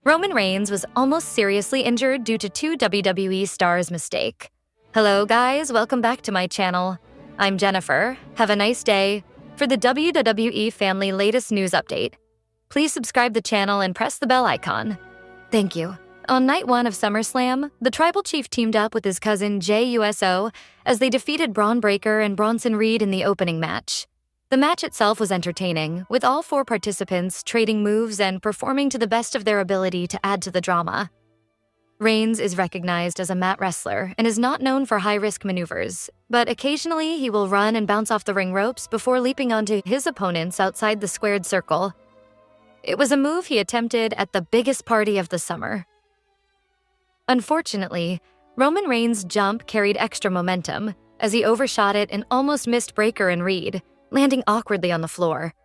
Roman Reigns was almost seriously injured due to two WWE stars' mistake. Hello guys, welcome back to my channel. I'm Jennifer. Have a nice day. For the WWE family latest news update, please subscribe the channel and press the bell icon. Thank you. On night 1 of SummerSlam, the Tribal Chief teamed up with his cousin Jey Uso as they defeated Braun Breaker and Bronson Reed in the opening match. The match itself was entertaining, with all 4 participants trading moves and performing to the best of their ability to add to the drama. Reigns is recognized as a mat wrestler and is not known for high-risk maneuvers, but occasionally he will run and bounce off the ring ropes before leaping onto his opponents outside the squared circle. It was a move he attempted at the biggest party of the summer. Unfortunately, Roman Reigns' jump carried extra momentum as he overshot it and almost missed Breaker and Reed, landing awkwardly on the floor.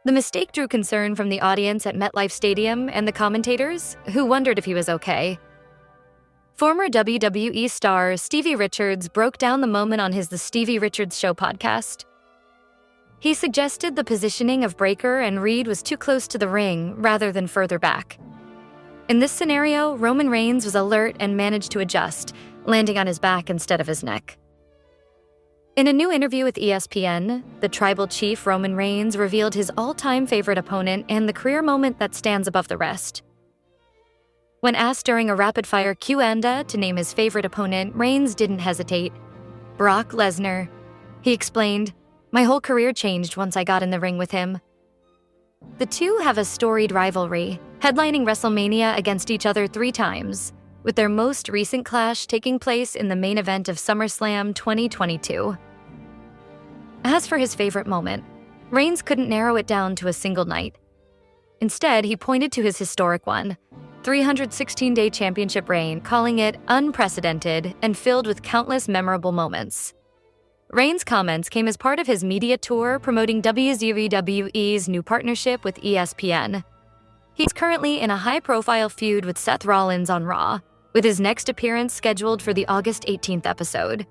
The mistake drew concern from the audience at MetLife Stadium and the commentators, who wondered if he was okay. Former WWE star Stevie Richards broke down the moment on his The Stevie Richards Show podcast. He suggested the positioning of Breaker and Reed was too close to the ring rather than further back. In this scenario, Roman Reigns was alert and managed to adjust, landing on his back instead of his neck. In a new interview with ESPN, the Tribal Chief Roman Reigns revealed his all-time favorite opponent and the career moment that stands above the rest. When asked during a rapid-fire Q&A to name his favorite opponent, Reigns didn't hesitate. Brock Lesnar. He explained, "My whole career changed once I got in the ring with him." The two have a storied rivalry, headlining WrestleMania against each other 3 times, with their most recent clash taking place in the main event of SummerSlam 2022. As for his favorite moment, Reigns couldn't narrow it down to a single night. Instead, he pointed to his historic one, 316-day championship reign, calling it unprecedented and filled with countless memorable moments. Reigns' comments came as part of his media tour promoting WWE's new partnership with ESPN. He's currently in a high-profile feud with Seth Rollins on Raw, with his next appearance scheduled for the August 18th episode.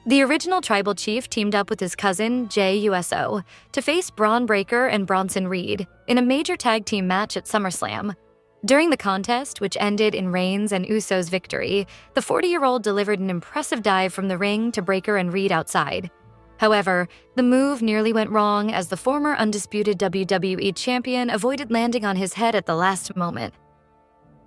The original Tribal Chief teamed up with his cousin, Jey Uso, to face Braun Breaker and Bronson Reed in a major tag team match at SummerSlam. During the contest, which ended in Reigns and Uso's victory, the 40-year-old delivered an impressive dive from the ring to Breaker and Reed outside. However, the move nearly went wrong as the former undisputed WWE champion avoided landing on his head at the last moment.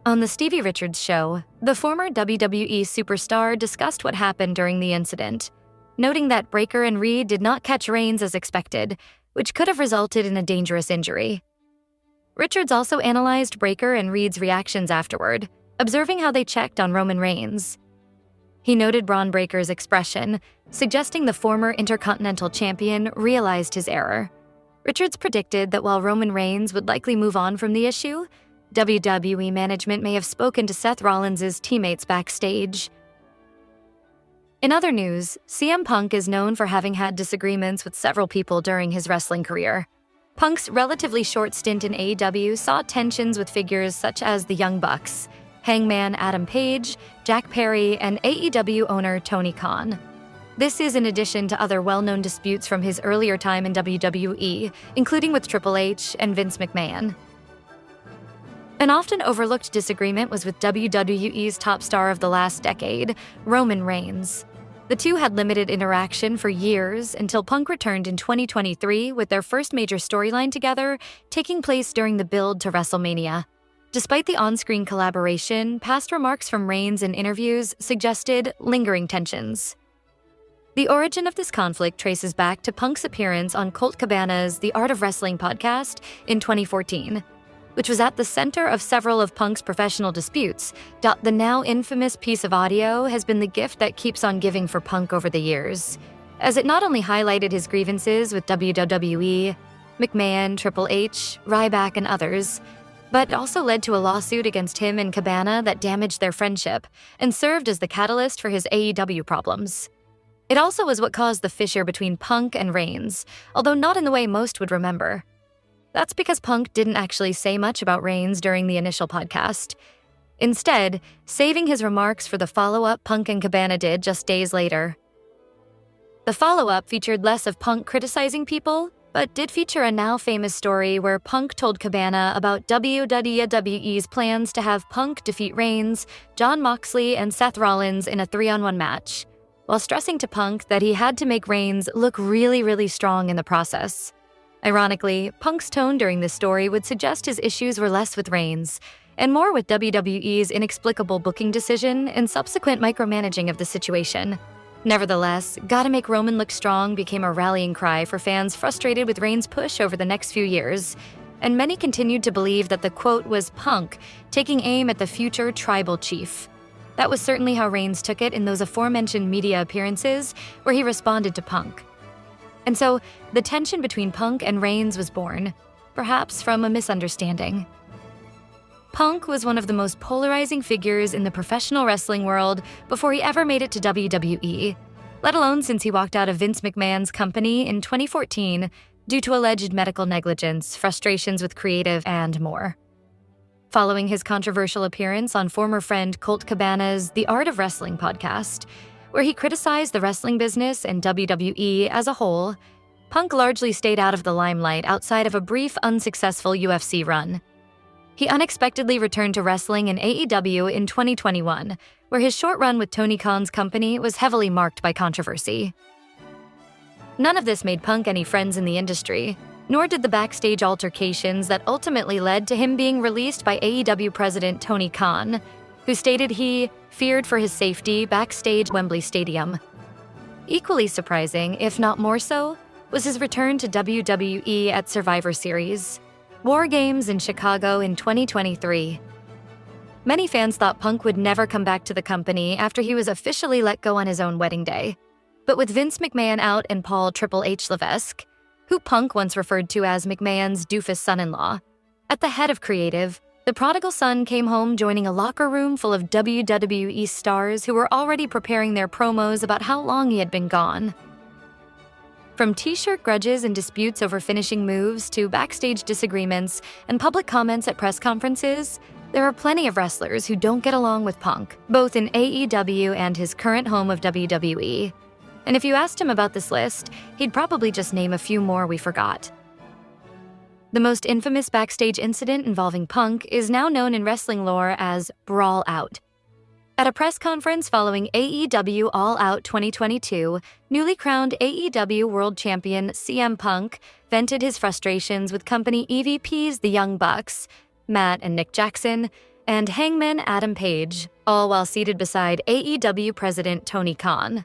On the Stevie Richards Show, the former WWE superstar discussed what happened during the incident, noting that Breaker and Reed did not catch Reigns as expected, which could have resulted in a dangerous injury. Richards also analyzed Breaker and Reed's reactions afterward, observing how they checked on Roman Reigns. He noted Braun Breaker's expression, suggesting the former Intercontinental Champion realized his error. Richards predicted that while Roman Reigns would likely move on from the issue, WWE management may have spoken to Seth Rollins' teammates backstage. In other news, CM Punk is known for having had disagreements with several people during his wrestling career. Punk's relatively short stint in AEW saw tensions with figures such as the Young Bucks, Hangman Page, Jack Perry, and AEW owner Tony Khan. This is in addition to other well-known disputes from his earlier time in WWE, including with Triple H and Vince McMahon. An often overlooked disagreement was with WWE's top star of the last decade, Roman Reigns. The two had limited interaction for years until Punk returned in 2023 with their first major storyline together, taking place during the build to WrestleMania. Despite the on-screen collaboration, past remarks from Reigns in interviews suggested lingering tensions. The origin of this conflict traces back to Punk's appearance on Colt Cabana's The Art of Wrestling podcast in 2014, which was at the center of several of Punk's professional disputes. The now infamous piece of audio has been the gift that keeps on giving for Punk over the years, as it not only highlighted his grievances with WWE, McMahon, Triple H, Ryback, and others, but also led to a lawsuit against him and Cabana that damaged their friendship and served as the catalyst for his AEW problems. It also was what caused the fissure between Punk and Reigns, although not in the way most would remember. That's because Punk didn't actually say much about Reigns during the initial podcast. Instead, saving his remarks for the follow-up Punk and Cabana did just days later. The follow-up featured less of Punk criticizing people, but did feature a now-famous story where Punk told Cabana about WWE's plans to have Punk defeat Reigns, Jon Moxley, and Seth Rollins in a 3-on-1 match, while stressing to Punk that he had to make Reigns look really, really strong in the process. Ironically, Punk's tone during this story would suggest his issues were less with Reigns, and more with WWE's inexplicable booking decision and subsequent micromanaging of the situation. Nevertheless, "Gotta make Roman look strong" became a rallying cry for fans frustrated with Reigns' push over the next few years, and many continued to believe that the quote was Punk taking aim at the future tribal chief. That was certainly how Reigns took it in those aforementioned media appearances where he responded to Punk. And so, the tension between Punk and Reigns was born, perhaps from a misunderstanding. Punk was one of the most polarizing figures in the professional wrestling world before he ever made it to WWE, let alone since he walked out of Vince McMahon's company in 2014 due to alleged medical negligence, frustrations with creative, and more. Following his controversial appearance on former friend Colt Cabana's The Art of Wrestling podcast, where he criticized the wrestling business and WWE as a whole, Punk largely stayed out of the limelight outside of a brief, unsuccessful UFC run. He unexpectedly returned to wrestling in AEW in 2021, where his short run with Tony Khan's company was heavily marked by controversy. None of this made Punk any friends in the industry, nor did the backstage altercations that ultimately led to him being released by AEW president Tony Khan, who stated he feared for his safety backstage at Wembley Stadium. Equally surprising, if not more so, was his return to WWE at Survivor Series, War Games in Chicago in 2023. Many fans thought Punk would never come back to the company after he was officially let go on his own wedding day. But with Vince McMahon out and Paul Triple H Levesque, who Punk once referred to as McMahon's doofus son-in-law, at the head of creative, the prodigal son came home joining a locker room full of WWE stars who were already preparing their promos about how long he had been gone. From t-shirt grudges and disputes over finishing moves to backstage disagreements and public comments at press conferences, there are plenty of wrestlers who don't get along with Punk, both in AEW and his current home of WWE. And if you asked him about this list, he'd probably just name a few more we forgot. The most infamous backstage incident involving Punk is now known in wrestling lore as Brawl Out. At a press conference following AEW All Out 2022, newly crowned AEW World Champion CM Punk vented his frustrations with company EVPs the Young Bucks, Matt and Nick Jackson, and Hangman Page, all while seated beside AEW President Tony Khan.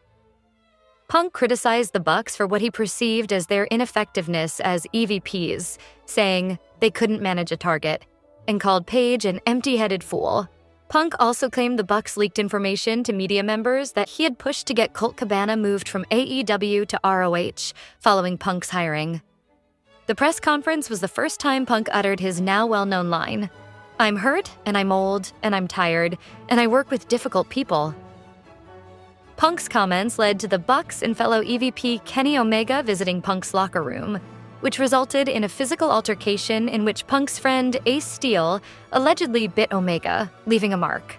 Punk criticized the Bucks for what he perceived as their ineffectiveness as EVPs, saying they couldn't manage a target, and called Page an empty-headed fool. Punk also claimed the Bucks leaked information to media members that he had pushed to get Colt Cabana moved from AEW to ROH following Punk's hiring. The press conference was the first time Punk uttered his now well-known line, "I'm hurt, and I'm old, and I'm tired, and I work with difficult people." Punk's comments led to the Bucks and fellow EVP Kenny Omega visiting Punk's locker room, which resulted in a physical altercation in which Punk's friend Ace Steel allegedly bit Omega, leaving a mark.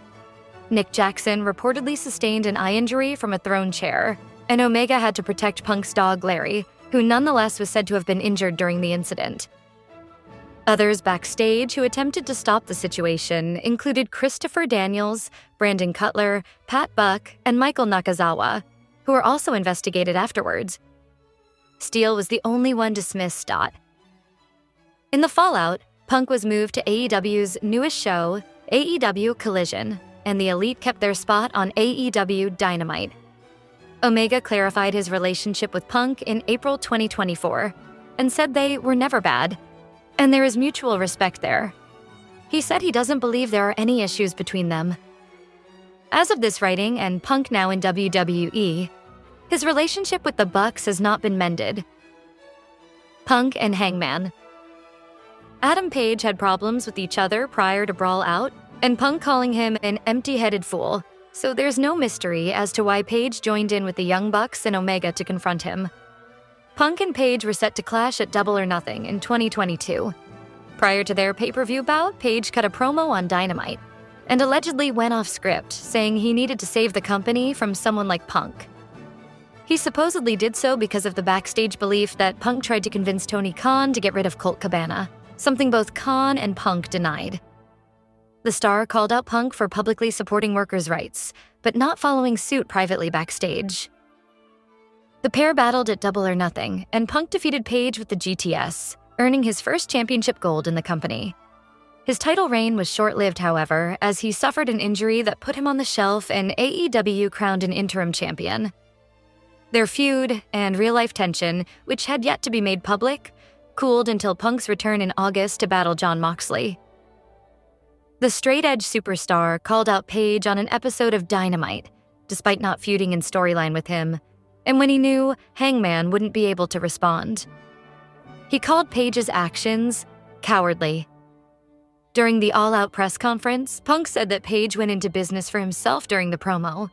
Nick Jackson reportedly sustained an eye injury from a thrown chair, and Omega had to protect Punk's dog Larry, who nonetheless was said to have been injured during the incident. Others backstage who attempted to stop the situation included Christopher Daniels, Brandon Cutler, Pat Buck, and Michael Nakazawa, who were also investigated afterwards. Steel was the only one dismissed. In the fallout, Punk was moved to AEW's newest show, AEW Collision, and the Elite kept their spot on AEW Dynamite. Omega clarified his relationship with Punk in April 2024 and said they were never bad, and there is mutual respect there. He said he doesn't believe there are any issues between them. As of this writing, and Punk now in WWE, his relationship with the Bucks has not been mended. Punk and Hangman. Adam Page had problems with each other prior to Brawl Out, and Punk calling him an empty-headed fool, so there's no mystery as to why Page joined in with the Young Bucks and Omega to confront him. Punk and Page were set to clash at Double or Nothing in 2022. Prior to their pay-per-view bout, Page cut a promo on Dynamite and allegedly went off script, saying he needed to save the company from someone like Punk. He supposedly did so because of the backstage belief that Punk tried to convince Tony Khan to get rid of Colt Cabana, something both Khan and Punk denied. The star called out Punk for publicly supporting workers' rights, but not following suit privately backstage. The pair battled at Double or Nothing, and Punk defeated Page with the GTS, earning his first championship gold in the company. His title reign was short-lived, however, as he suffered an injury that put him on the shelf and AEW crowned an interim champion. Their feud and real-life tension, which had yet to be made public, cooled until Punk's return in August to battle Jon Moxley. The straight-edge superstar called out Page on an episode of Dynamite, despite not feuding in storyline with him, and when he knew Hangman wouldn't be able to respond. He called Page's actions cowardly. During the All Out press conference, Punk said that Page went into business for himself during the promo,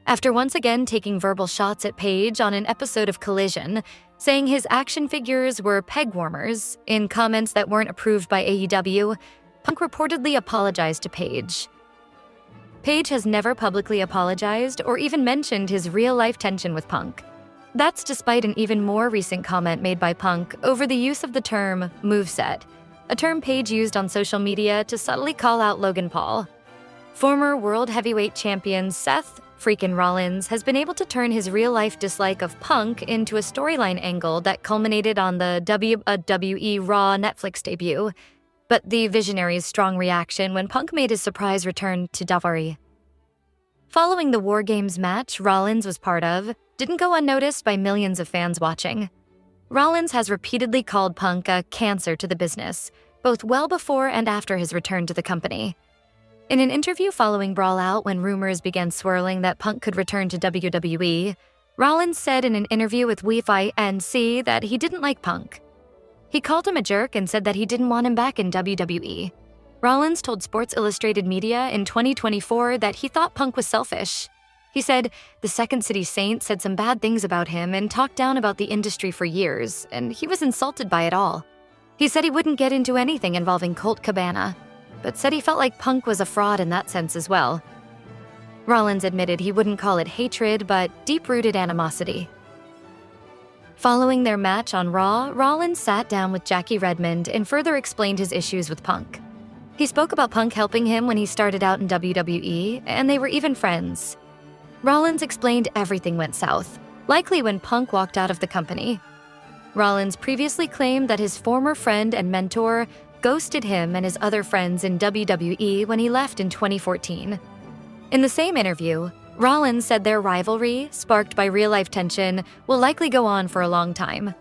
after once again taking verbal shots at Page on an episode of Collision, saying his action figures were peg warmers in comments that weren't approved by AEW. Punk reportedly apologized to Page. Page has never publicly apologized or even mentioned his real-life tension with Punk. That's despite an even more recent comment made by Punk over the use of the term moveset, a term Page used on social media to subtly call out Logan Paul. Former World Heavyweight Champion Seth freakin' Rollins has been able to turn his real-life dislike of Punk into a storyline angle that culminated on the WWE Raw Netflix debut, but the Visionary's strong reaction when Punk made his surprise return to rivalry. Following the War Games match Rollins was part of, didn't go unnoticed by millions of fans watching. Rollins has repeatedly called Punk a cancer to the business, both well before and after his return to the company. In an interview following Brawl Out when rumors began swirling that Punk could return to WWE, Rollins said in an interview with Wi-Fi NC that he didn't like Punk. He called him a jerk and said that he didn't want him back in WWE. Rollins told Sports Illustrated Media in 2024 that he thought Punk was selfish. He said, "The Second City Saint said some bad things about him and talked down about the industry for years, and he was insulted by it all. He said he wouldn't get into anything involving Colt Cabana, but said he felt like Punk was a fraud in that sense as well." Rollins admitted he wouldn't call it hatred, but deep-rooted animosity. Following their match on Raw, Rollins sat down with Jackie Redmond and further explained his issues with Punk. He spoke about Punk helping him when he started out in WWE, and they were even friends. Rollins explained everything went south, likely when Punk walked out of the company. Rollins previously claimed that his former friend and mentor ghosted him and his other friends in WWE when he left in 2014. In the same interview, Rollins said their rivalry, sparked by real-life tension, will likely go on for a long time.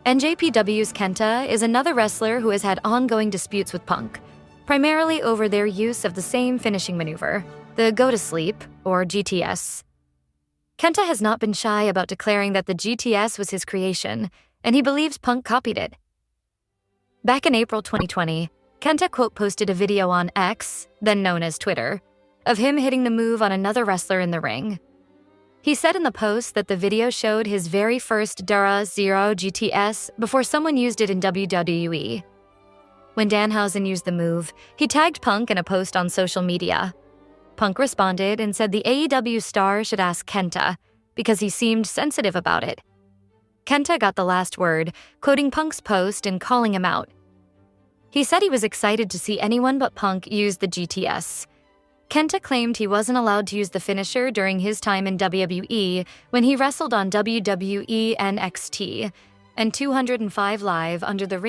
NJPW's Kenta is another wrestler who has had ongoing disputes with Punk, primarily over their use of the same finishing maneuver, the go-to-sleep, or GTS. Kenta has not been shy about declaring that the GTS was his creation, and he believes Punk copied it. Back in April 2020, Kenta quote-posted a video on X, then known as Twitter, of him hitting the move on another wrestler in the ring. He said in the post that the video showed his very first Dara Zero GTS before someone used it in WWE. When Danhausen used the move, he tagged Punk in a post on social media. Punk responded and said the AEW star should ask Kenta, because he seemed sensitive about it. Kenta got the last word, quoting Punk's post and calling him out. He said he was excited to see anyone but Punk use the GTS. Kenta claimed he wasn't allowed to use the finisher during his time in WWE when he wrestled on WWE NXT and 205 Live under the ring